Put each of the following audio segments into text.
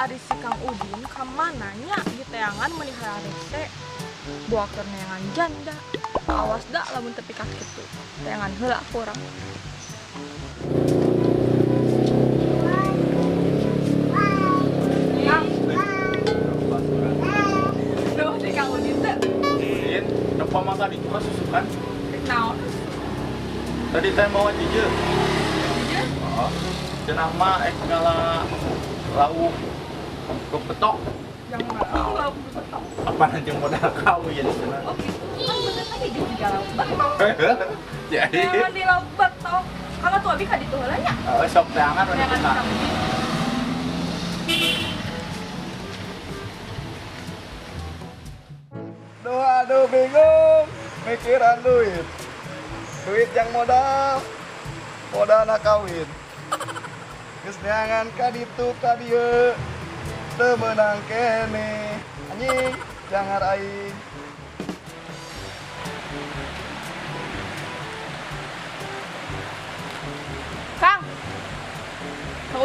ari si Kang Udin kamananya di teangan melihara rese buah neangan janda. Awas dah lamun tepi kaki itu teangan heula kurang. Duh, si Kang Udin teh. Udin, kenapa masa di cuma susukan? Naon? Tadi teh mau jujur. Jujur? Oh, cenah mah ngala lauk kok petok. Yang mau lauk betok. Apa nanti modal kau ya di sana? Oh gitu. Kan bener lagi juga lauk betok. Jadi, Jangan di lauk betok. Kalau tuh abi ka ditu heula nya. sok teangan udah Jangan kita. Kang Udin. Aduh bingung mikiran duit yang modal nak kawin geus neangan ka ditu ka dieu teu meunang kene anjing jangar aing Kang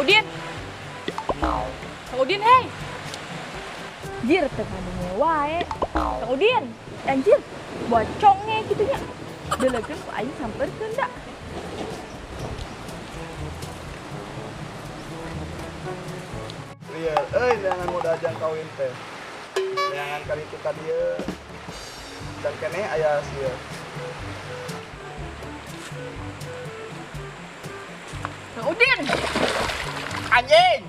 Udin. Kang Udin, hei. Jir, teu ngadu wae. Kang Udin, anjir, bocongnya gitu nya. Deulegeun ku aing sampeurkeun da. lieur jangan modal jang kawin teh neangan ka ditu ka dieu dan kene aya sia Kang Udin, anjing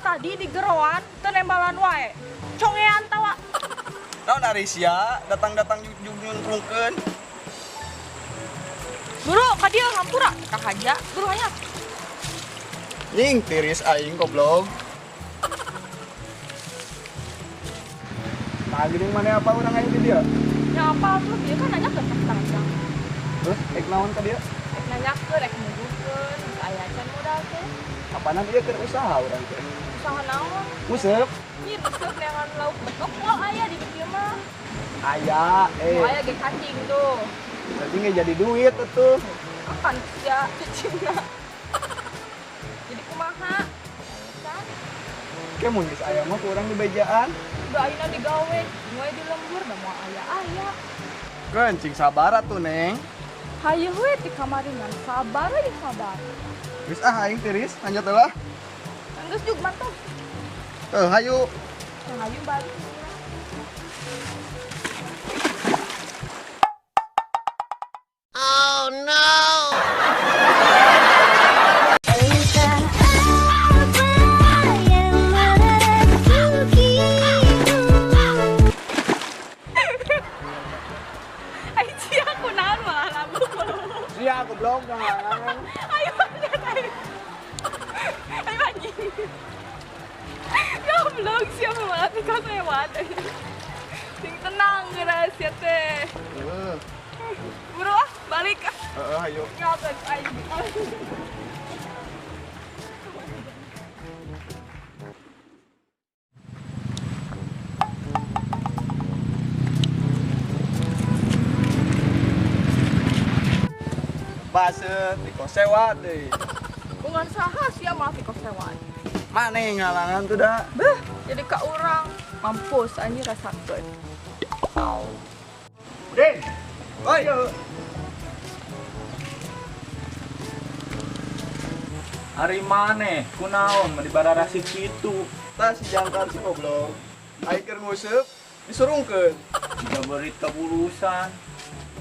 tadi di geroan teu nembalan wae. Congean tawa. naon ari sia datang-datang nyuntrungkeun Buru, ka dieu hampura. Ka haja, buru aya. nying tiris aing goblok nah gini mana apa orang aing di dia Ya apa tuh dia kan nanya ke tang-tang. terus ek naon ka dia Nanya ke rek nuduhkeun, aya can modal teh. apana dia keur usaha urang teh Usaha naon? museup Ieu resep neangan lauk betok moal aya di dieu mah. aya Moal aya ge cacing tuh. jadi nggak jadi duit tuh Kapan sia cacingna? Jadi kumaha? Kan? kayak mun geus aya mah kurang di bejaan Udah ayeuna digawe, moal di lembur da moal aya. kencing sabar atuh neng Hayu we ti kamaringan sabar we sabar. geus aing tiris lanjut lah Geus jug mantap. hayu Yang hayu balik. Ay, cia aku naon malah lambung malu. sia goblok jangan Ayo lihat ayo. Ayo anjing. Goblok siapa malah tika lewat. Sing tenang rahasia teh. Buru ah balik ah. hayu Ngapain aing. base di kos sewa deh Bungan saha sia malah tika sewaan. mana yang ngalangan tuh dah Beuh, jadi ka urang mampus anjing rasakeun. Udin oi Hari mana? Kunaon di barara si kitu. tas si jangkar si goblok aing keur nguseup disurungkeun Jika berita bulusan.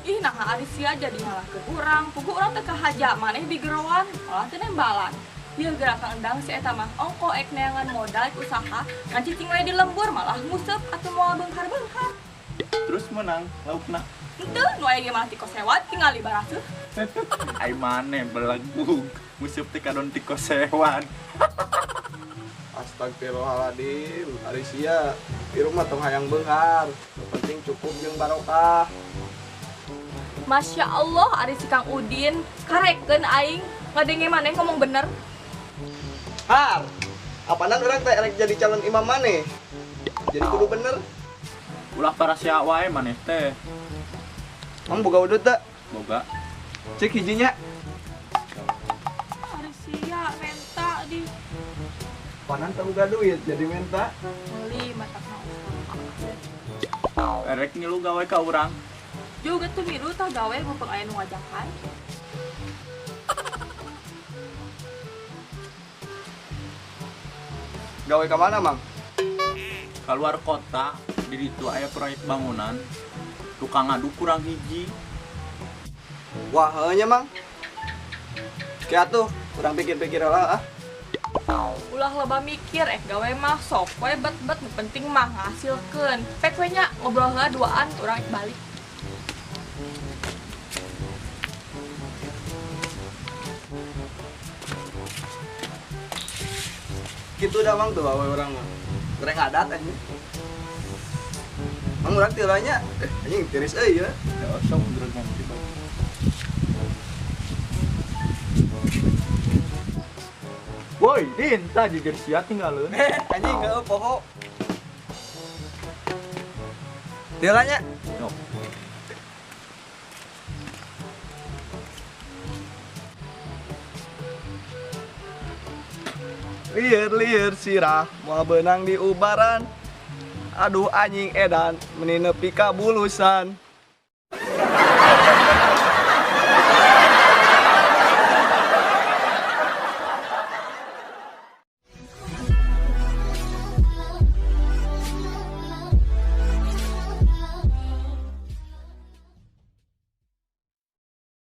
Ih nah ari sia jadi ngalahkeun urang. Pugu urang teh kahaja maneh di gerowan, malah teh nembalan. Ieu gerakan endang si eta mah ongko ek neangan modal ku usaha, ngan cicing we di lembur malah nguseup atuh moal beunghar-beunghar. Terus menang laukna. Henteu nu aya ge mah ti kos sewat tinggal dibaraseuh. Ai mana belagu. Musuh teh kadon ti kosewan. Astagfirullahaladzim, ari sia di rumah tong hayang beunghar yang penting cukup jeung barokah Masya Allah ari si Kang Udin karekeun aing ngadenge maneh ngomong bener. har apana urang teh rek jadi calon imam maneh jadi kudu bener Ulah para sia wae maneh teh. mang boga udut da Boga. cek hijinya Ari sia menta di Kapanan teu boga duit jadi minta. Beli mata mau. Erek ngilu gawe ka urang. Juga tuh milu tah gawe mumpung aya nu ngajakan. Gawe ka mana, Mang? Keluar kota, di ditu aya proyek bangunan. Tukang ngadu kurang hiji. Wah, heunya, Mang. Kia tuh, kurang pikir-pikir lah ah. Ulah loba mikir gawe mah sok we bet-bet nu penting mah ngahasilkeun. Pek we nya ngobrol heula duaan urang balik. Gitu dah, Mang, tuh awe urang mah. Kurang adat anjing. Mang urang tilanya anjing tiris euy ya. Ya sok gerengan tiba. Woi, Din, tadi jadi sia tinggalin. Anjing heuh poho. Tilanya Yok. lieur-lieur sirah moal beunang di ubaran. Aduh anjing edan meni nepi ka bulusan.